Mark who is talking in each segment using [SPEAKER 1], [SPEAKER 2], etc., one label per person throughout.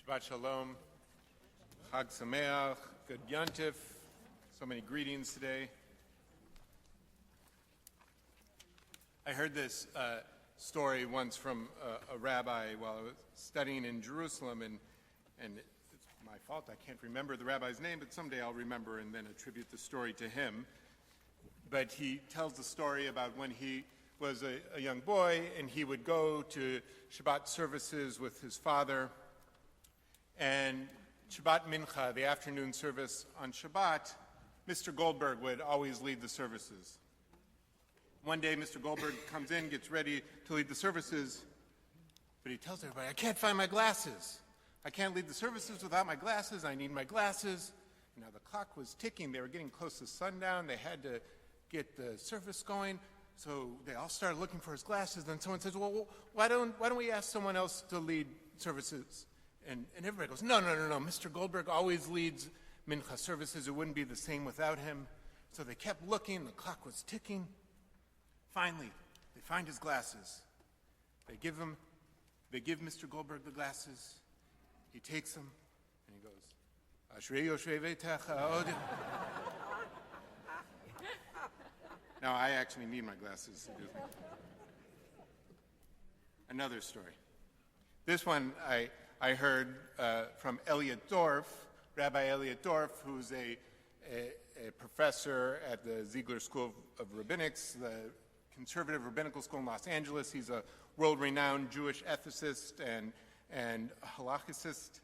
[SPEAKER 1] Shabbat Shalom, Chag Sameach, Good Yontif, so many greetings today. I heard this story once from a rabbi while I was studying in Jerusalem, and it's my fault, I can't remember the rabbi's name, but someday I'll remember and then attribute the story to him. But he tells the story about when he was a young boy and he would go to Shabbat services with his father, and Shabbat Mincha, the afternoon service on Shabbat, Mr. Goldberg would always lead the services. One day, Mr. Goldberg comes in, gets ready to lead the services, but he tells everybody, I can't find my glasses. I can't lead the services without my glasses. I need my glasses. Now, the clock was ticking. They were getting close to sundown. They had to get the service going. So they all started looking for his glasses. Then someone says, well, why don't we ask someone else to lead services? And everybody goes, no. Mr. Goldberg always leads Mincha services. It wouldn't be the same without him. So they kept looking. The clock was ticking. Finally, they find his glasses. They give Mr. Goldberg the glasses. He takes them, and he goes, Ashrei Yoshei Veitecha. Now, I actually need my glasses. Another story. This one I heard from Elliott Dorf, Rabbi Elliott Dorf, who's a professor at the Ziegler School of Rabbinics, the conservative rabbinical school in Los Angeles. He's a world-renowned Jewish ethicist and halachicist.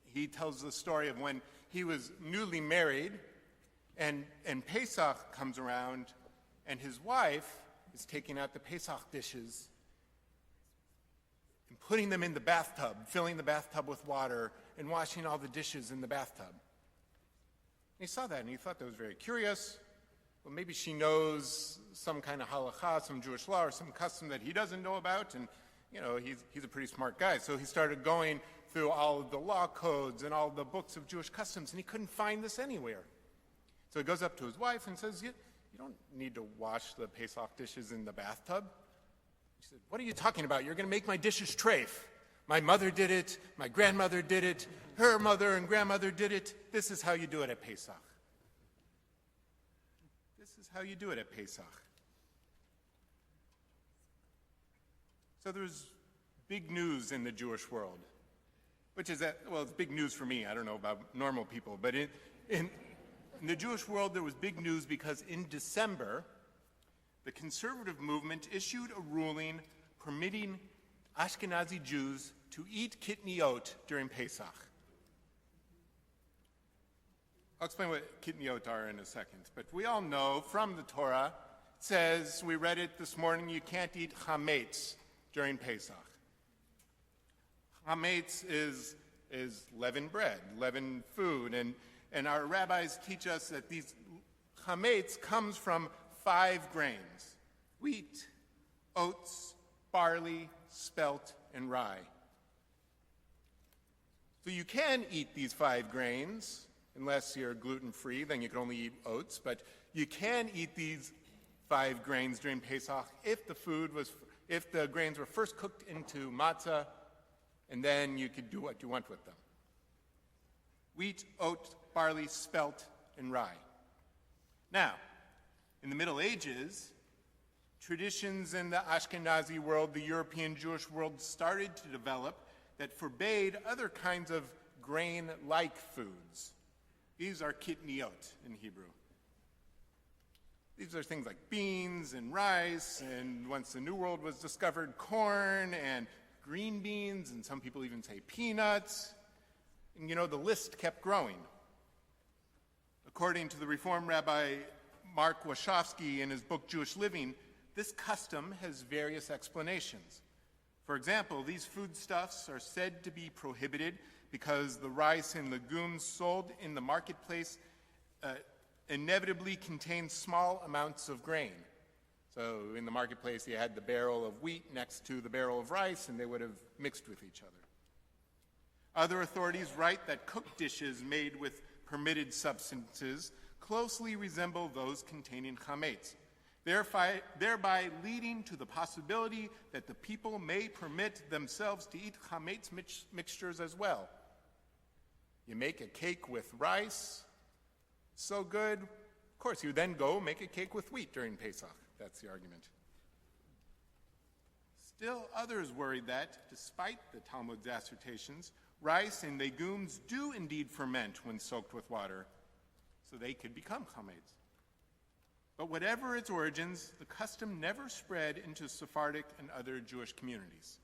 [SPEAKER 1] He tells the story of when he was newly married, and Pesach comes around, and his wife is taking out the Pesach dishes and putting them in the bathtub, filling the bathtub with water, and washing all the dishes in the bathtub. And he saw that, and he thought that was very curious. Well, maybe she knows some kind of halakha, some Jewish law, or some custom that he doesn't know about, and he's a pretty smart guy. So he started going through all of the law codes and all the books of Jewish customs, and he couldn't find this anywhere. So he goes up to his wife and says, you don't need to wash the Pesach dishes in the bathtub. She said, what are you talking about? You're going to make my dishes treif. My mother did it. My grandmother did it. Her mother and grandmother did it. This is how you do it at Pesach. This is how you do it at Pesach. So there's big news in the Jewish world, which is that, well, it's big news for me. I don't know about normal people, but in the Jewish world, there was big news because in December, the conservative movement issued a ruling permitting Ashkenazi Jews to eat kitniot during Pesach. I'll explain what kitniot are in a second, but we all know from the Torah, it says, we read it this morning, you can't eat chametz during Pesach. Chametz is leavened bread, leavened food, and our rabbis teach us that these chametz comes from 5 grains: wheat, oats, barley, spelt, and rye. So you can eat these 5 grains, unless you're gluten-free, then you can only eat oats, but you can eat these 5 grains during Pesach if the grains were first cooked into matzah, and then you could do what you want with them. Wheat, oat, barley, spelt, and rye. Now, in the Middle Ages, traditions in the Ashkenazi world, the European Jewish world, started to develop that forbade other kinds of grain-like foods. These are kitniot in Hebrew. These are things like beans and rice, and once the New World was discovered, corn and green beans, and some people even say peanuts. And the list kept growing. According to the Reform Rabbi Mark Wachowski in his book Jewish Living, this custom has various explanations. For example, these foodstuffs are said to be prohibited because the rice and legumes sold in the marketplace inevitably contain small amounts of grain. So in the marketplace, you had the barrel of wheat next to the barrel of rice, and they would have mixed with each other. Other authorities write that cooked dishes made with permitted substances closely resemble those containing chametz. thereby leading to the possibility that the people may permit themselves to eat chametz mixtures as well. You make a cake with rice, so good. Of course, you then go make a cake with wheat during Pesach. That's the argument. Still, others worried that, despite the Talmud's assertions, rice and legumes do indeed ferment when soaked with water, so they could become chametz. But whatever its origins, the custom never spread into Sephardic and other Jewish communities.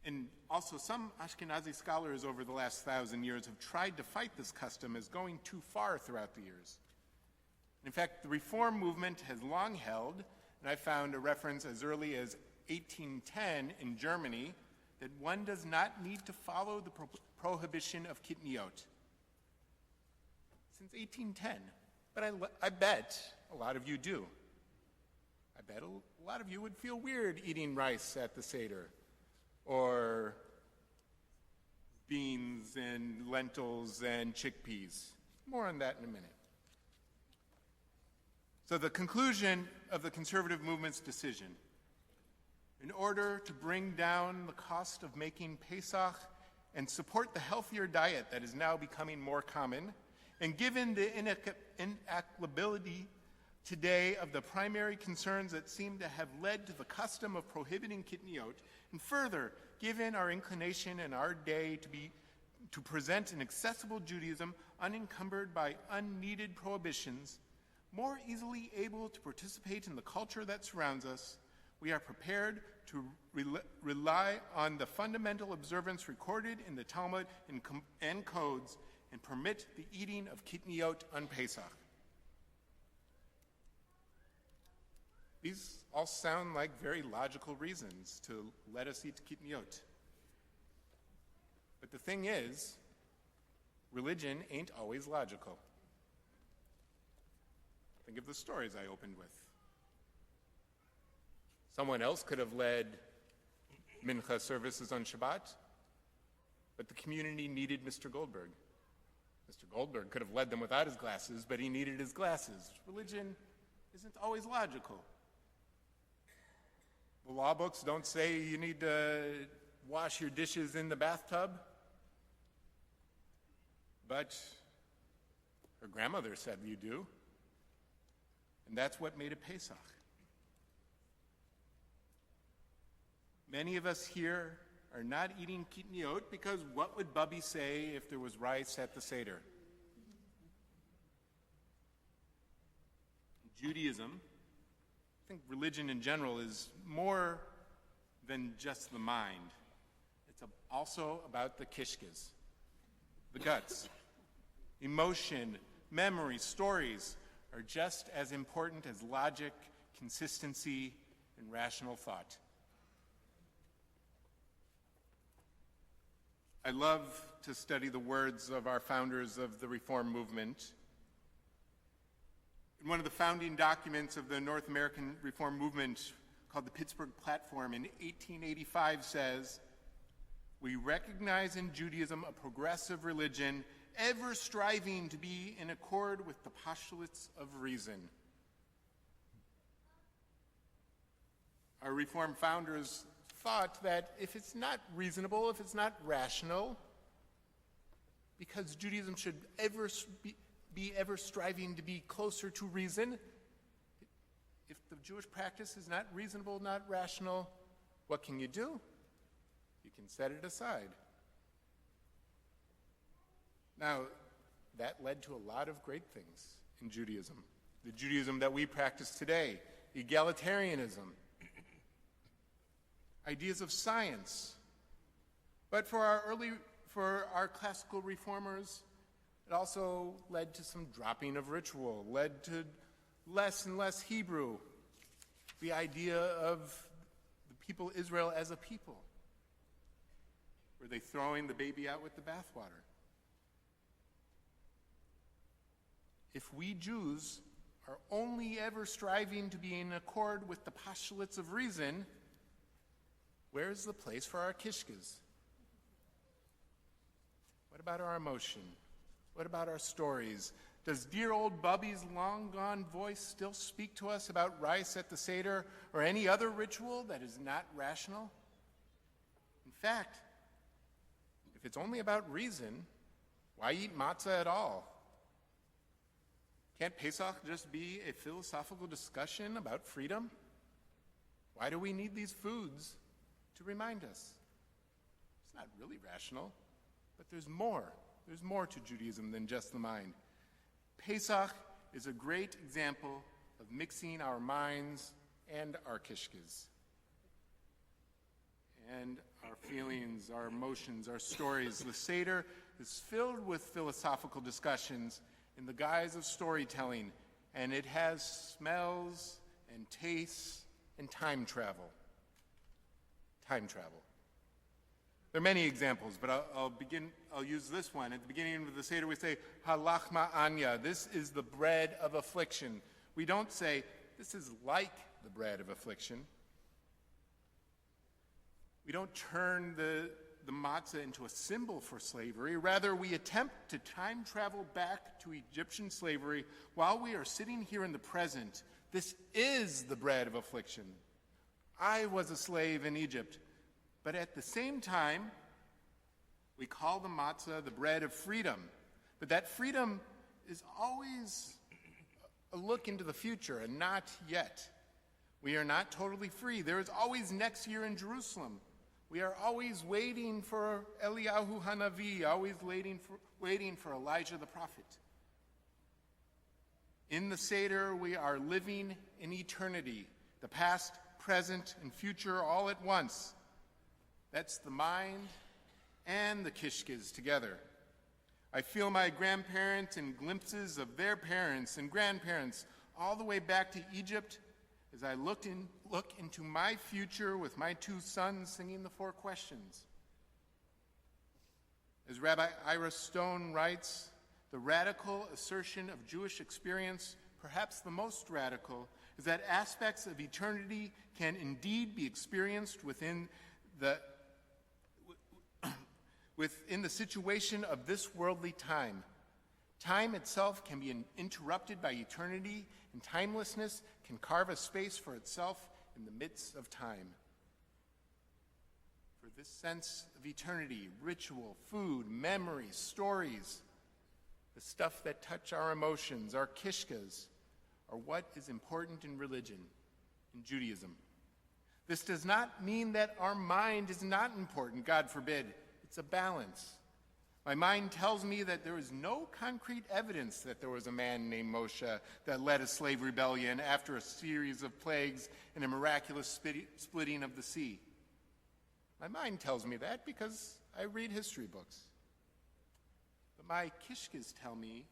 [SPEAKER 1] And also, some Ashkenazi scholars over the last 1,000 years have tried to fight this custom as going too far throughout the years. In fact, the Reform movement has long held, and I found a reference as early as 1810 in Germany, that one does not need to follow the prohibition of kitniot. Since 1810. But I bet a lot of you do. I bet a lot of you would feel weird eating rice at the Seder, or beans and lentils and chickpeas. More on that in a minute. So the conclusion of the conservative movement's decision: in order to bring down the cost of making Pesach and support the healthier diet that is now becoming more common, and given the inapplicability today of the primary concerns that seem to have led to the custom of prohibiting kitniot, and further, given our inclination in our day to present an accessible Judaism unencumbered by unneeded prohibitions, more easily able to participate in the culture that surrounds us, we are prepared to rely on the fundamental observance recorded in the Talmud and codes and permit the eating of kitniot on Pesach. These all sound like very logical reasons to let us eat kitniot. But the thing is, religion ain't always logical. Think of the stories I opened with. Someone else could have led mincha services on Shabbat, but the community needed Mr. Goldberg. Mr. Goldberg could have led them without his glasses, but he needed his glasses. Religion isn't always logical. The law books don't say you need to wash your dishes in the bathtub, but her grandmother said you do, and that's what made it Pesach. Many of us here are not eating kitniot because what would Bubby say if there was rice at the Seder? Judaism, I think religion in general, is more than just the mind. It's also about the kishkes, the guts. Emotion, memory, stories are just as important as logic, consistency, and rational thought. I love to study the words of our founders of the Reform movement. In one of the founding documents of the North American Reform movement, called the Pittsburgh Platform, in 1885 says, "We recognize in Judaism a progressive religion, ever striving to be in accord with the postulates of reason." Our Reform founders thought that if it's not reasonable, if it's not rational, because Judaism should ever be ever striving to be closer to reason, if the Jewish practice is not reasonable, not rational, what can you do? You can set it aside. Now, that led to a lot of great things in Judaism. The Judaism that we practice today, egalitarianism, ideas of science. But for our classical reformers, it also led to some dropping of ritual, led to less and less Hebrew, the idea of the people Israel as a people. Were they throwing the baby out with the bathwater? If we Jews are only ever striving to be in accord with the postulates of reason, where's the place for our kishkes? What about our emotion? What about our stories? Does dear old Bubby's long-gone voice still speak to us about rice at the Seder or any other ritual that is not rational? In fact, if it's only about reason, why eat matzah at all? Can't Pesach just be a philosophical discussion about freedom? Why do we need these foods to remind us? It's not really rational, but there's more. There's more to Judaism than just the mind. Pesach is a great example of mixing our minds and our kishkes, and our feelings, our emotions, our stories. The Seder is filled with philosophical discussions in the guise of storytelling, and it has smells and tastes and time travel. Time travel. There are many examples, but I'll use this one. At the beginning of the Seder, we say, halachma anya. This is the bread of affliction. We don't say, this is like the bread of affliction. We don't turn the matzah into a symbol for slavery. Rather, we attempt to time travel back to Egyptian slavery while we are sitting here in the present. This is the bread of affliction. I was a slave in Egypt. But at the same time, we call the matzah the bread of freedom. But that freedom is always a look into the future and not yet. We are not totally free. There is always next year in Jerusalem. We are always waiting for Eliyahu Hanavi, always waiting for Elijah the prophet. In the Seder, we are living in eternity, the past, present, and future all at once. That's the mind and the kishkes together. I feel my grandparents and glimpses of their parents and grandparents all the way back to Egypt as I look into my future with my two sons singing the four questions. As Rabbi Ira Stone writes, the radical assertion of Jewish experience, perhaps the most radical, is that aspects of eternity can indeed be experienced within the situation of this worldly time. Time itself can be interrupted by eternity, and timelessness can carve a space for itself in the midst of time. For this sense of eternity, ritual, food, memories, stories, the stuff that touch our emotions, our kishkas, are what is important in religion, in Judaism. This does not mean that our mind is not important, God forbid. It's a balance. My mind tells me that there is no concrete evidence that there was a man named Moshe that led a slave rebellion after a series of plagues and a miraculous splitting of the sea. My mind tells me that because I read history books. But my kishkes tell me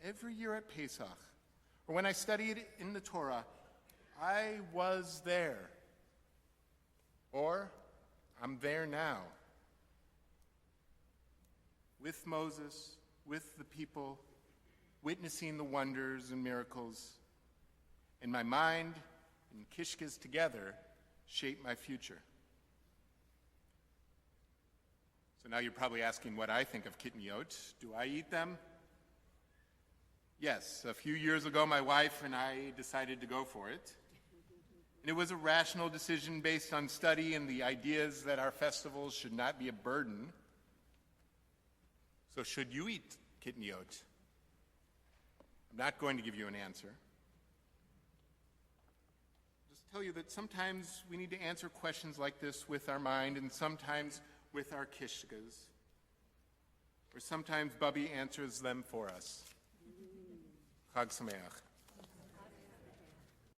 [SPEAKER 1] every year at Pesach, or when I studied in the Torah, I was there. Or I'm there now. With Moses, with the people, witnessing the wonders and miracles, and my mind and kishkes together shape my future. So now you're probably asking what I think of kitniot. Do I eat them? Yes, a few years ago my wife and I decided to go for it. And it was a rational decision based on study and the ideas that our festivals should not be a burden. So should you eat kitniot? I'm not going to give you an answer. I'll just tell you that sometimes we need to answer questions like this with our mind and sometimes with our kishkas. Or sometimes Bubby answers them for us. Chag Sameach.